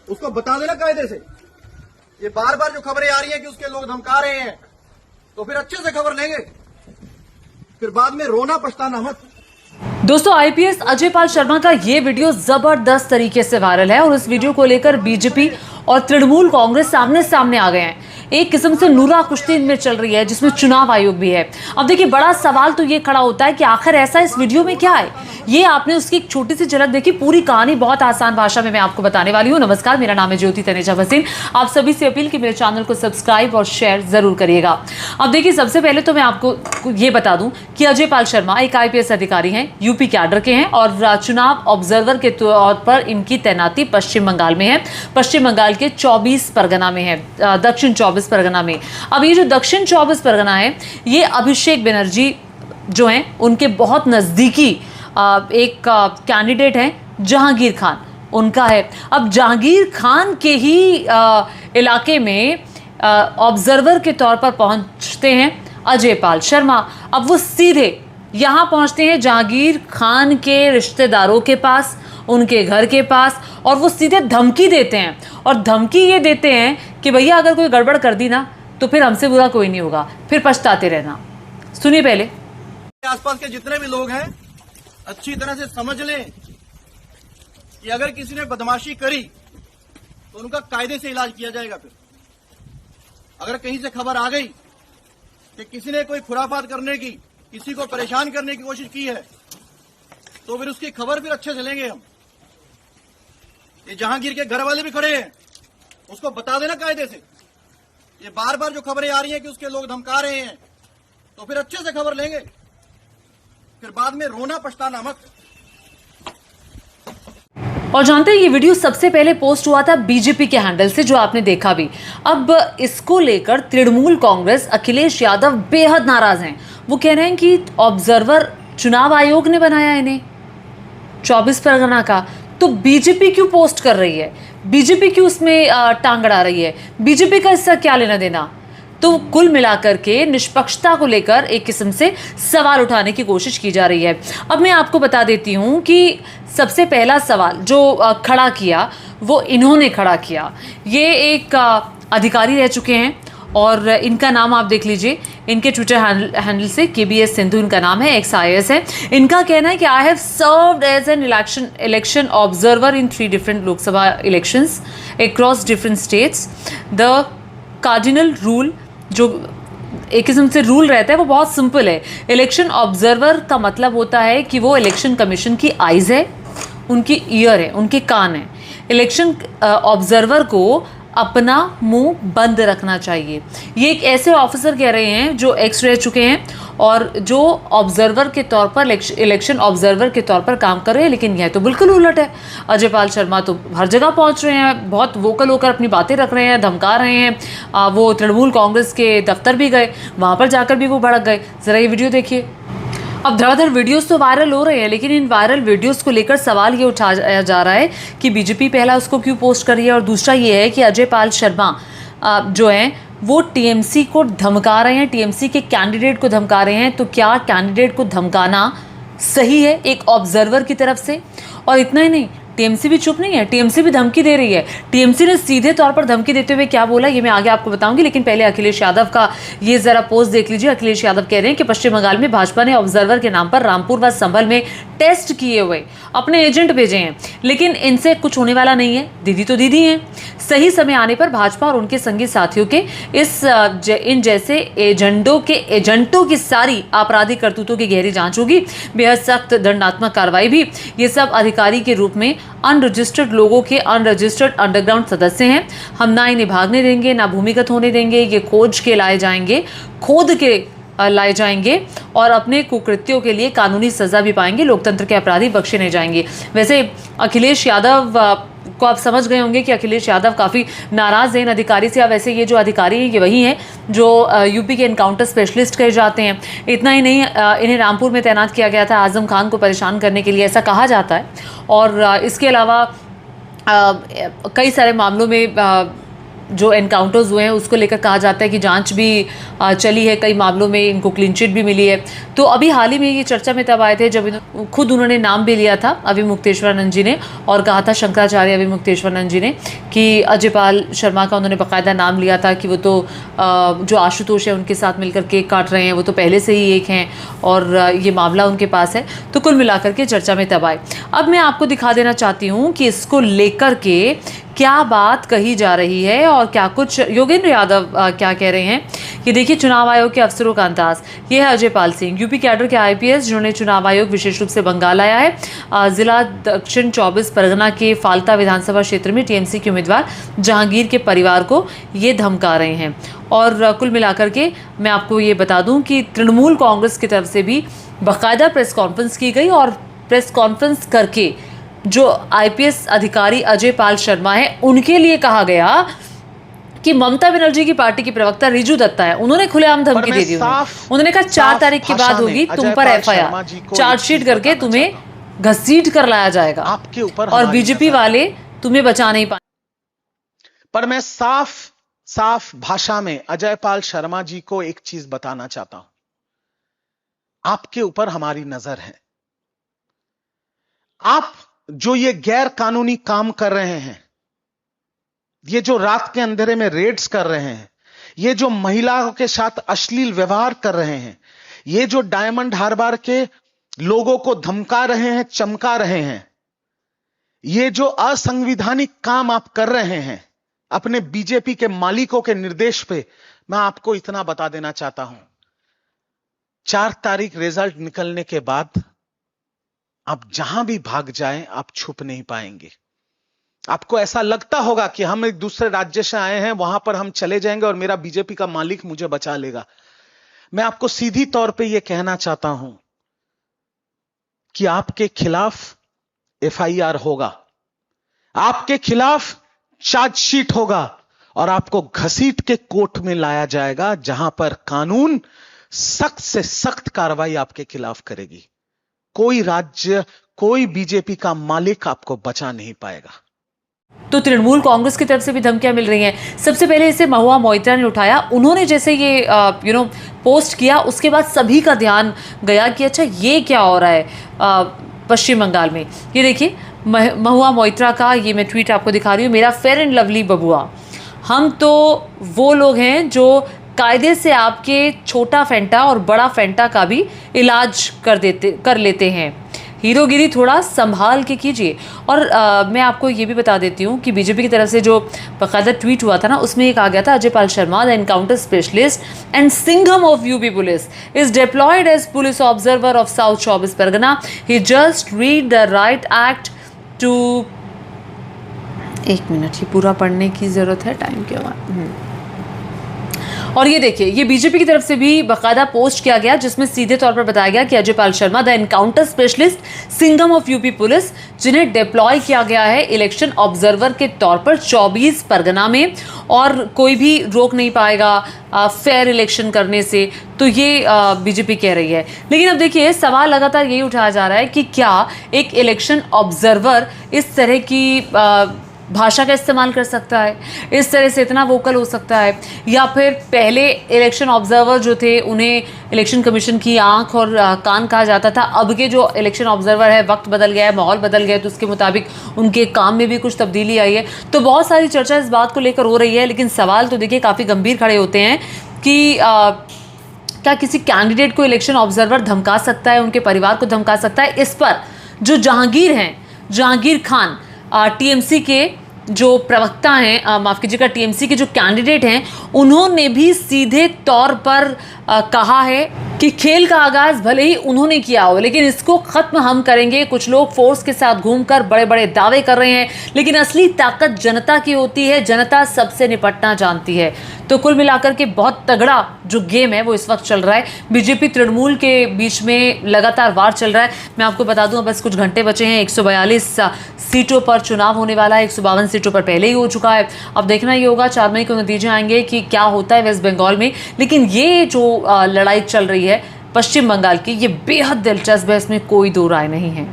उसको बता देना कायदे से। ये बार बार जो खबरें आ रही है कि उसके लोग धमका रहे हैं, तो फिर अच्छे से खबर लेंगे, फिर बाद में रोना पछताना मत। दोस्तों, आईपीएस अजय पाल शर्मा का ये वीडियो जबरदस्त तरीके से वायरल है और इस वीडियो को लेकर बीजेपी और तृणमूल कांग्रेस सामने सामने आ गए हैं। एक किस्म से नूरा कुश्ती इनमें चल रही है, जिसमें चुनाव आयोग भी है। अब देखिए, बड़ा सवाल तो ये खड़ा होता है कि आखिर ऐसा इस वीडियो में क्या है। ये आपने उसकी एक छोटी सी झलक देखी, पूरी कहानी बहुत आसान भाषा में मैं आपको बताने वाली हूँ। नमस्कार, मेरा नाम है ज्योति तनेजा भसीन। आप सभी से अपील कि मेरे चैनल को सब्सक्राइब और शेयर जरूर करिएगा। अब देखिए, सबसे पहले तो मैं आपको ये बता दूं कि अजय पाल शर्मा एक आईपीएस अधिकारी हैं, यूपी कैडर के हैं और चुनाव ऑब्जर्वर के तौर पर इनकी तैनाती पश्चिम बंगाल में है। पश्चिम बंगाल के 24 परगना में है, दक्षिण 24 परगना में। अब ये जो दक्षिण 24 परगना है, ये अभिषेक बनर्जी जो हैं उनके बहुत नजदीकी एक कैंडिडेट हैं, जहांगीर खान उनका है। अब जहांगीर खान के ही इलाके में ऑब्जर्वर के तौर पर पहुंचते हैं अजय पाल शर्मा। अब वो सीधे यहां पहुंचते हैं जहांगीर खान के रिश्तेदारों के पास, उनके घर के पास, और वो सीधे धमकी देते हैं। और धमकी ये देते हैं कि भैया अगर कोई गड़बड़ कर दी ना तो फिर हमसे बुरा कोई नहीं होगा, फिर पछताते रहना। सुनिए पहले। आसपास के जितने भी लोग हैं अच्छी तरह से समझ लें कि अगर किसी ने बदमाशी करी तो उनका कायदे से इलाज किया जाएगा। फिर अगर कहीं से खबर आ गई कि किसी ने कोई खुराफात करने की, किसी को परेशान करने की कोशिश की है, तो फिर उसकी खबर फिर अच्छे से लेंगे हम। ये जहांगीर के घर वाले भी खड़े हैं, उसको बता देना कायदे से। ये बार बार जो खबरें आ रही हैं कि उसके लोग धमका रहे हैं, तो फिर अच्छे से खबर लेंगे, फिर बाद में रोना पछताना मत। और जानते हैं, ये वीडियो सबसे पहले पोस्ट हुआ था बीजेपी के हैंडल से, जो आपने देखा भी। अब इसको लेकर तृणमूल कांग्रेस अखिलेश यादव बेहद नाराज हैं। वो कह रहे हैं कि ऑब्जर्वर चुनाव आयोग ने बनाया इन्हें 24 परगना का, तो बीजेपी क्यों पोस्ट कर रही है, बीजेपी क्यों उसमें टांग अड़ा रही है, बीजेपी का इससे क्या लेना देना। तो कुल मिलाकर के निष्पक्षता को लेकर एक किस्म से सवाल उठाने की कोशिश की जा रही है। अब मैं आपको बता देती हूं कि सबसे पहला सवाल जो खड़ा किया वो इन्होंने खड़ा किया। ये एक अधिकारी रह चुके हैं और इनका नाम आप देख लीजिए, इनके ट्विटर हैंडल से KBS सिंधु इनका नाम है, एक्स IAS है। इनका कहना है कि I have served as an election observer in 3 different Lok Sabha elections across different states. The cardinal rule, जो एक किस्म से रूल रहता है, वो बहुत सिंपल है। इलेक्शन ऑब्जर्वर का मतलब होता है कि वो इलेक्शन कमीशन की आइज है, उनकी ईयर है, उनके कान है। इलेक्शन ऑब्जर्वर को अपना मुंह बंद रखना चाहिए। ये एक ऐसे ऑफिसर कह रहे हैं जो एक्स रह चुके हैं और जो ऑब्जर्वर के तौर पर, इलेक्शन ऑब्जर्वर के तौर पर काम कर रहे हैं। लेकिन यह तो बिल्कुल उलट है। अजय पाल शर्मा तो हर जगह पहुंच रहे हैं, बहुत वोकल होकर अपनी बातें रख रहे हैं, धमका रहे हैं। वो तृणमूल कांग्रेस के दफ्तर भी गए, वहाँ पर जाकर भी वो भड़क गए। ज़रा ये वीडियो देखिए। अब धड़ाधड़ वीडियोस तो वायरल हो रहे हैं, लेकिन इन वायरल वीडियोस को लेकर सवाल ये उठाया जा रहा है कि बीजेपी पहला उसको क्यों पोस्ट कर रही है, और दूसरा ये है कि अजय पाल शर्मा जो हैं वो टीएमसी को धमका रहे हैं, टीएमसी के कैंडिडेट को धमका रहे हैं। तो क्या कैंडिडेट को धमकाना सही है एक ऑब्जर्वर की तरफ से? और इतना ही नहीं, टीएमसी भी चुप नहीं है, टीएमसी भी धमकी दे रही है। टीएमसी ने सीधे तौर पर धमकी देते हुए क्या बोला, ये मैं आगे आपको बताऊंगी। लेकिन पहले अखिलेश यादव का ये जरा पोस्ट देख लीजिए। अखिलेश यादव कह रहे हैं कि पश्चिम बंगाल में भाजपा ने ऑब्जर्वर के नाम पर रामपुर व संभल में टेस्ट किए हुए अपने एजेंट भेजे हैं, लेकिन इनसे कुछ होने वाला नहीं है। दीदी तो दीदी हैं। सही समय आने पर भाजपा और उनके संगी साथियों के इन जैसे एजेंटों की सारी आपराधिक करतूतों की गहरी जांच होगी, बेहद सख्त दंडात्मक कार्रवाई भी। ये सब अधिकारी के रूप में अनरजिस्टर्ड लोगों के अनरजिस्टर्ड अंडरग्राउंड सदस्य हैं। हम ना इन्हें भागने देंगे, ना भूमिगत होने देंगे। ये खोद के लाए जाएंगे और अपने कुकृत्यों के लिए कानूनी सजा भी पाएंगे। लोकतंत्र के अपराधी बख्शे नहीं जाएंगे। वैसे अखिलेश यादव को आप समझ गए होंगे कि अखिलेश यादव काफ़ी नाराज़ हैं इन अधिकारी से। अब वैसे ये जो अधिकारी हैं ये वही हैं जो यूपी के एनकाउंटर स्पेशलिस्ट कहे जाते हैं। इतना ही नहीं, इन्हें रामपुर में तैनात किया गया था आजम खान को परेशान करने के लिए, ऐसा कहा जाता है। और इसके अलावा कई सारे मामलों में जो एनकाउंटर्स हुए हैं उसको लेकर कहा जाता है कि जांच भी चली है, कई मामलों में इनको क्लीन चिट भी मिली है। तो अभी हाल ही में ये चर्चा में तब आए थे जब खुद उन्होंने नाम भी लिया था अभिमुक्तेश्वरानंद जी ने, और कहा था शंकराचार्य अभिमुक्तेश्वरानंद जी ने कि अजयपाल शर्मा का उन्होंने बाकायदा नाम लिया था कि वो तो जो आशुतोष है उनके साथ मिलकर केक काट रहे हैं, वो तो पहले से ही एक हैं और ये मामला उनके पास है। तो कुल मिलाकर के चर्चा में तब आए। अब मैं आपको दिखा देना चाहती हूँ कि इसको लेकर के क्या बात कही जा रही है और क्या कुछ योगेंद्र यादव क्या कह रहे हैं। ये देखिए चुनाव आयोग के अफसरों का अंदाज। ये है अजयपाल सिंह, यूपी कैडर के आईपीएस जिन्होंने चुनाव आयोग विशेष रूप से बंगाल आया है। जिला दक्षिण 24 परगना के फाल्ता विधानसभा क्षेत्र में टीएमसी के उम्मीदवार जहांगीर के परिवार को ये धमका रहे हैं। और कुल मिलाकर के मैं आपको ये बता दूं कि तृणमूल कांग्रेस की तरफ से भी बाकायदा प्रेस कॉन्फ्रेंस की गई और प्रेस कॉन्फ्रेंस करके जो आईपीएस अधिकारी अजयपाल शर्मा है उनके लिए कहा गया कि ममता बनर्जी की पार्टी की प्रवक्ता रिजू दत्ता है, उन्होंने खुलेआम धमकी दे दी। उन्होंने कहा 4 तारीख के बाद होगी तुम पर एफआईआर, चार्जशीट करके तुम्हें घसीट कर लाया जाएगा आपके ऊपर और बीजेपी वाले तुम्हें बचा नहीं पाए। पर मैं साफ भाषा में अजयपाल शर्मा जी को एक चीज बताना चाहता हूं, आपके ऊपर हमारी नजर है। आप जो ये गैर कानूनी काम कर रहे हैं, ये जो रात के अंधेरे में रेड्स कर रहे हैं, ये जो महिलाओं के साथ अश्लील व्यवहार कर रहे हैं, ये जो डायमंड हार्बर के लोगों को धमका रहे हैं, चमका रहे हैं, ये जो असंवैधानिक काम आप कर रहे हैं अपने बीजेपी के मालिकों के निर्देश पे, मैं आपको इतना बता देना चाहता हूं, 4 तारीख रिजल्ट निकलने के बाद आप जहां भी भाग जाएं आप छुप नहीं पाएंगे। आपको ऐसा लगता होगा कि हम एक दूसरे राज्य से आए हैं, वहां पर हम चले जाएंगे और मेरा बीजेपी का मालिक मुझे बचा लेगा। मैं आपको सीधी तौर पे यह कहना चाहता हूं कि आपके खिलाफ एफआईआर होगा, आपके खिलाफ चार्जशीट होगा और आपको घसीट के कोर्ट में लाया जाएगा, जहां पर कानून सख्त से सख्त कार्रवाई आपके खिलाफ करेगी। कोई राज्य, कोई बीजेपी का मालिक आपको बचा नहीं पाएगा। तो तृणमूल कांग्रेस की तरफ से भी धमकियां मिल रही हैं। सबसे पहले इसे महुआ मोइत्रा ने उठाया। उन्होंने जैसे ये पोस्ट किया, उसके बाद सभी का ध्यान गया कि अच्छा ये क्या हो रहा है पश्चिम बंगाल में। ये देखिए महुआ मोइत्रा का ये मैं ट्वीट आपको दिखा रही हूँ। मेरा फेयर एंड लवली बबुआ, हम तो वो लोग हैं जो कायदे से आपके छोटा फेंटा और बड़ा फेंटा का भी इलाज कर लेते हैं। हीरोगिरी थोड़ा संभाल के कीजिए। और मैं आपको ये भी बता देती हूँ कि बीजेपी की तरफ से जो बाकायदा ट्वीट हुआ था ना, उसमें ये कहा गया था Ajaypal Sharma the encounter specialist and Singham of UP police is deployed as police observer of south 24 Parganas. He just read the right act to, एक मिनट, ये पूरा पढ़ने की जरूरत है टाइम के बाद। और ये देखिए, ये बीजेपी की तरफ से भी बाकायदा पोस्ट किया गया जिसमें सीधे तौर पर बताया गया कि Ajaypal Sharma the encounter specialist Singham of UP police, जिन्हें डिप्लॉय किया गया है इलेक्शन ऑब्जर्वर के तौर पर 24 परगना में, और कोई भी रोक नहीं पाएगा फेयर इलेक्शन करने से। तो ये बीजेपी कह रही है। लेकिन अब देखिए, सवाल लगातार यही उठाया जा रहा है कि क्या एक इलेक्शन ऑब्जर्वर इस तरह की भाषा का इस्तेमाल कर सकता है, इस तरह से इतना वोकल हो सकता है, या फिर पहले इलेक्शन ऑब्जर्वर जो थे उन्हें इलेक्शन कमीशन की आंख और कान कहा जाता था, अब के जो इलेक्शन ऑब्जर्वर है, वक्त बदल गया है, माहौल बदल गया है, तो उसके मुताबिक उनके काम में भी कुछ तब्दीली आई है। तो बहुत सारी चर्चा इस बात को लेकर हो रही है। लेकिन सवाल तो देखिए काफ़ी गंभीर खड़े होते हैं कि क्या किसी कैंडिडेट को इलेक्शन ऑब्जर्वर धमका सकता है, उनके परिवार को धमका सकता है। इस पर जो जहांगीर हैं, जहांगीर खान टीएमसी के जो प्रवक्ता हैं, माफ़ कीजिएगा, टीएमसी के जो कैंडिडेट हैं, उन्होंने भी सीधे तौर पर कहा है कि खेल का आगाज भले ही उन्होंने किया हो, लेकिन इसको ख़त्म हम करेंगे। कुछ लोग फोर्स के साथ घूमकर बड़े बड़े दावे कर रहे हैं, लेकिन असली ताकत जनता की होती है, जनता सबसे निपटना जानती है। तो कुल मिलाकर के बहुत तगड़ा जो गेम है वो इस वक्त चल रहा है। बीजेपी तृणमूल के बीच में लगातार वार चल रहा है। मैं आपको बता दूं, बस कुछ घंटे बचे हैं। 142 सीटों पर चुनाव होने वाला है, 152 सीटों पर पहले ही हो चुका है। अब देखना ये होगा 4 मई को नतीजे आएंगे कि क्या होता है वेस्ट बंगाल में। लेकिन ये जो लड़ाई चल रही है पश्चिम बंगाल की, ये बेहद दिलचस्प है, इसमें कोई दो राय नहीं है।